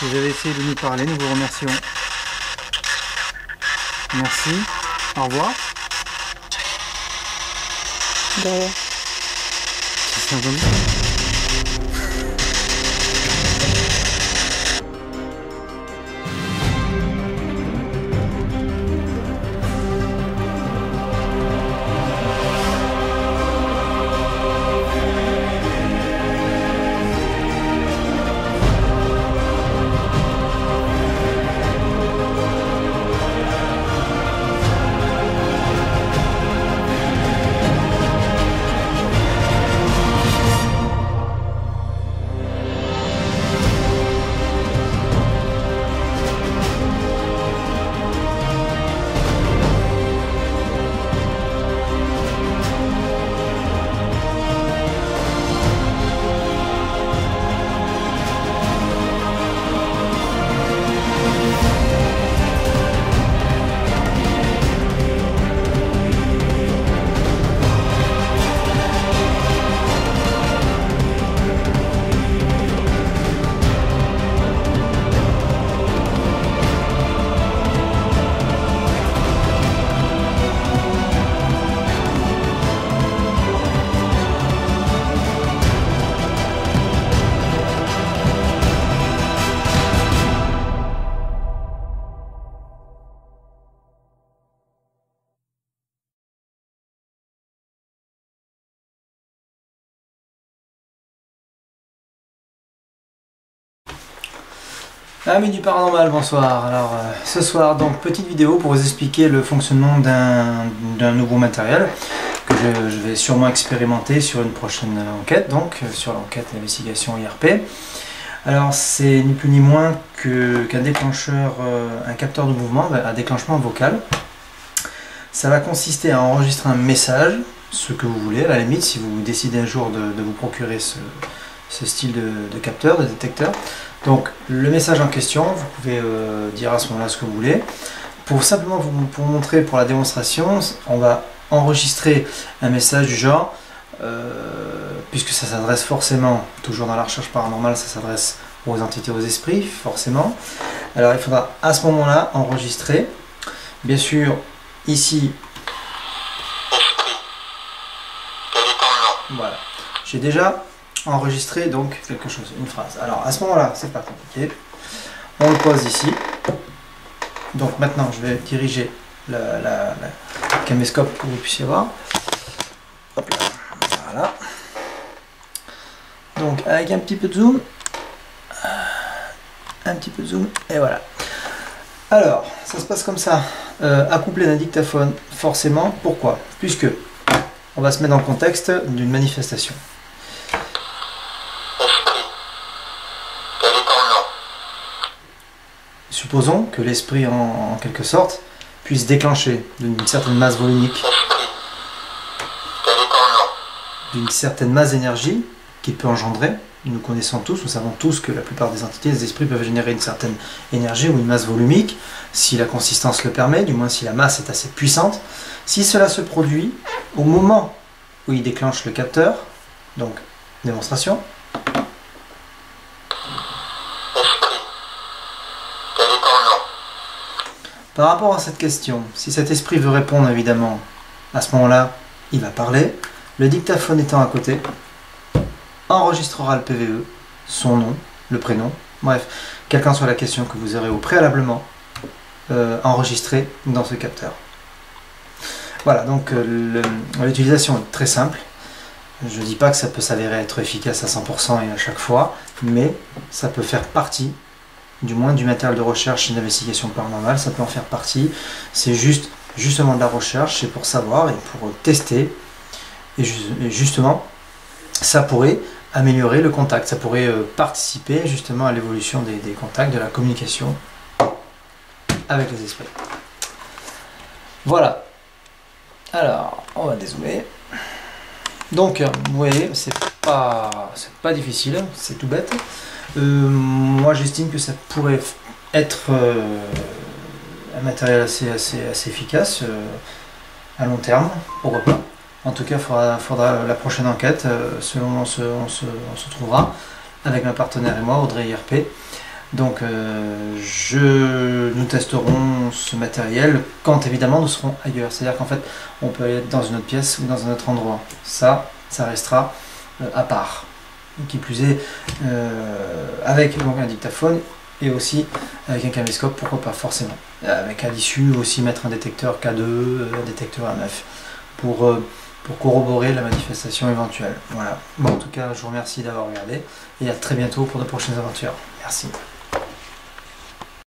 Vous avez essayé de nous parler, nous vous remercions. Merci. Au revoir. De rien. C'est entendu. Amis du paranormal, bonsoir. Alors ce soir, donc petite vidéo pour vous expliquer le fonctionnement d'un nouveau matériel que je vais sûrement expérimenter sur une prochaine enquête, donc sur l'enquête d'investigation IRP. Alors c'est ni plus ni moins qu'un déclencheur, un capteur de mouvement, un déclenchement vocal. Ça va consister à enregistrer un message, ce que vous voulez, à la limite, si vous décidez un jour de vous procurer ce style de capteur, de détecteur. Donc le message en question, vous pouvez dire à ce moment-là ce que vous voulez. Pour simplement vous montrer pour la démonstration, on va enregistrer un message du genre, puisque ça s'adresse forcément, toujours dans la recherche paranormale, ça s'adresse aux entités, aux esprits, forcément. Alors il faudra à ce moment-là enregistrer, bien sûr, ici, voilà, j'ai déjà enregistrer donc quelque chose, une phrase. Alors à ce moment-là, c'est pas compliqué. On le pose ici. Donc maintenant, je vais diriger la caméscope pour que vous puissiez voir. Hop là. Voilà. Donc avec un petit peu de zoom, et voilà. Alors, ça se passe comme ça, accouplé d'un dictaphone, forcément. Pourquoi? Puisque on va se mettre dans le contexte d'une manifestation. Supposons que l'esprit, en quelque sorte, puisse déclencher d'une certaine masse volumique, d'une certaine masse d'énergie qu'il peut engendrer. Nous connaissons tous, nous savons tous que la plupart des entités, des esprits peuvent générer une certaine énergie ou une masse volumique, si la consistance le permet, du moins si la masse est assez puissante. Si cela se produit au moment où il déclenche le capteur, donc démonstration, par rapport à cette question, si cet esprit veut répondre, évidemment, à ce moment-là, il va parler. Le dictaphone étant à côté, enregistrera le PVE, son nom, le prénom, bref, quelle qu'en soit la question que vous aurez au préalablement enregistrée dans ce capteur. Voilà, donc l'utilisation est très simple. Je ne dis pas que ça peut s'avérer être efficace à 100% et à chaque fois, mais ça peut faire partie du moins du matériel de recherche et d'investigation paranormale, ça peut en faire partie. C'est justement de la recherche, c'est pour savoir et pour tester. Et justement, ça pourrait améliorer le contact, ça pourrait participer justement à l'évolution des contacts, de la communication avec les esprits. Voilà. Alors, on va dézoomer. Donc, vous voyez, c'est pas difficile, c'est tout bête. Moi j'estime que ça pourrait être un matériel assez efficace à long terme, pourquoi pas. En tout cas, il faudra la prochaine enquête, selon on se trouvera avec ma partenaire et moi, Audrey IRP. Donc nous testerons ce matériel quand évidemment nous serons ailleurs. C'est-à-dire qu'en fait on peut aller dans une autre pièce ou dans un autre endroit. Ça restera à part. Et qui plus est, avec donc un dictaphone et aussi avec un caméscope, pourquoi pas forcément. Avec à l'issue aussi mettre un détecteur K2, un détecteur AMF pour corroborer la manifestation éventuelle. Voilà. Bon, en tout cas, je vous remercie d'avoir regardé et à très bientôt pour de prochaines aventures. Merci.